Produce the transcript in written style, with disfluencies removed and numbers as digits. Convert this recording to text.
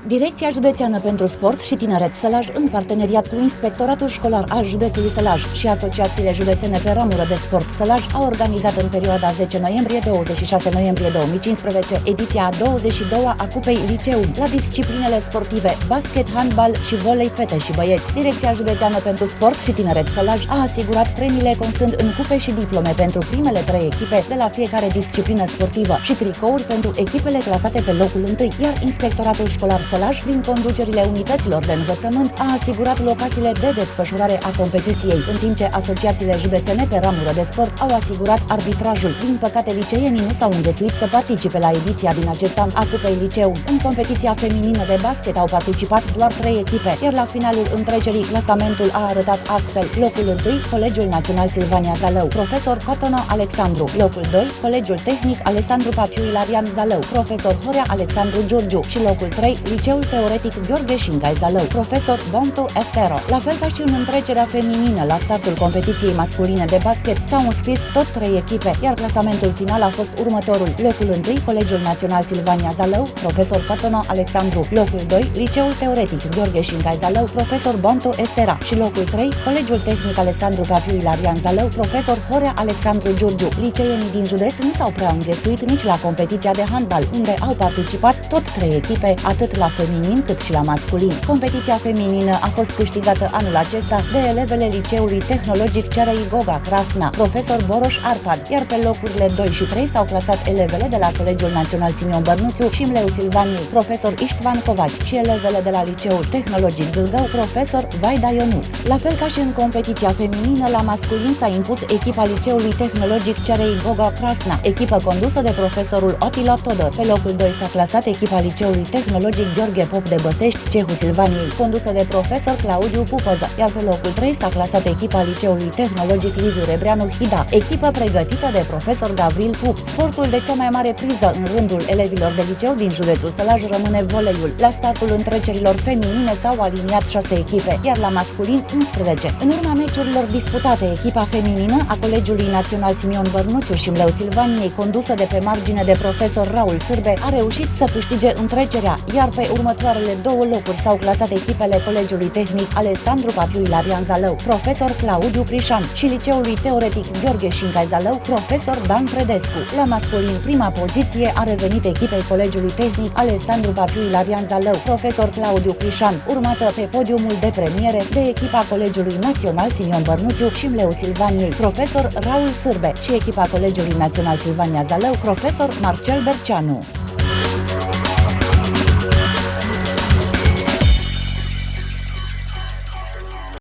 Direcția Județeană pentru Sport și Tineret Sălaj, în parteneriat cu Inspectoratul Școlar al Județului Sălaj și asociațiile județene pe ramură de sport Sălaj, au organizat în perioada 10 noiembrie-26 noiembrie 2015 ediția a 22-a a Cupei Liceum la disciplinele sportive basket, handbal și volei fete și băieți. Direcția Județeană pentru Sport și Tineret Sălaj a asigurat premiile constând în cupe și diplome pentru primele 3 echipe de la fiecare disciplină sportivă și tricouri pentru echipele clasate pe locul 1, iar Inspectoratul Școlar Sălaj, prin conducerile unităților de învățământ, a asigurat locațiile de desfășurare a competiției, în timp ce asociațiile județene pe ramură de sport au asigurat arbitrajul. Din păcate, liceienii nu s-au îngăsuit să participe la ediția din acest an a Cupei Liceum. În competiția feminină de basket au participat doar 3 echipe, iar la finalul întrecerii clasamentul a arătat astfel: locul 1, Colegiul Național Silvania Zalău, profesor Cotono Alexandru; locul 2, Colegiul Tehnic Alessandru Papiu Ilarian Zalău, profesor Horea Alexandru Giurgiu; și locul 3, Liceul Teoretic Gheorghe Șincai Zalău, profesor Bontu Estero. La fel ca și în întrecerea feminină, la startul competiției masculine de basket s-au înscris tot 3 echipe, iar clasamentul final a fost următorul: locul 1, Colegiul Național Silvania Zalău, profesor Cotono Alexandru; locul 2, Liceul Teoretic Gheorghe Șincai Zalău, profesor Bontu Estera; și locul 3, Colegiul Tehnic Alessandru Papiu Ilarian Zalău, profesor Horea Alexandru Giurgiu. Liceienii din județ nu s-au prea înghesuit nici la competiția de handbal, unde au participat tot 3 echipe, atât la feminin cât și la masculin. Competiția feminină a fost câștigată anul acesta de elevele Liceului Tehnologic Cerei Goga Crasna, profesor Boroș Arpad, iar pe locurile 2 și 3 s-au clasat elevele de la Colegiul Național Simion Bărnuțiu și Mleu Silvaniei, profesor Iștvan Covaci, și elevele de la Liceul Tehnologic Gâlgău, profesor Vaida Ionuț. La fel ca și în competiția feminină, la masculin s-a impus echipa Liceului Tehnologic Cerei Goga Crasna, echipă condusă de profesorul Otilo Todor. Pe locul 2 s-a clasat echipa Liceului Tehnologic Gheorghe Pop de Băsești, Cehul Silvaniei, condusă de profesor Claudiu Pupăză, iar pe locul 3 s-a clasat echipa Liceului Tehnologic Liviu Rebreanu Hida, echipă pregătită de profesor Gavril Pup. Sportul de cea mai mare priză în rândul elevilor de liceu din județul Sălaj rămâne voleiul. La startul întrecerilor feminine s-au aliniat 6 echipe, iar la masculin 11. În urma meciurilor disputate, echipa feminină a Colegiului Național Simion Bărnuțiu și Mleu Silvaniei, condusă de pe margine de profesor Raul Sârbe, a reușit să câștige întrecerea, iar pe următoarele 2 locuri s-au clasat echipele Colegiului Tehnic Alessandru Papiu Ilarian Zalău, profesor Claudiu Prișan, și Liceului Teoretic Gheorghe Șincai Zalău, profesor Dan Predescu. La masculin, prima poziție a revenit echipei Colegiului Tehnic Alessandru Papiu Ilarian Zalău, profesor Claudiu Prișan, urmată pe podiumul de premiere de echipa Colegiului Național Simion Bărnuțiu și Mleu Silvaniei, profesor Raul Sârbe, și echipa Colegiului Național Silvania Zalău, profesor Marcel Berceanu.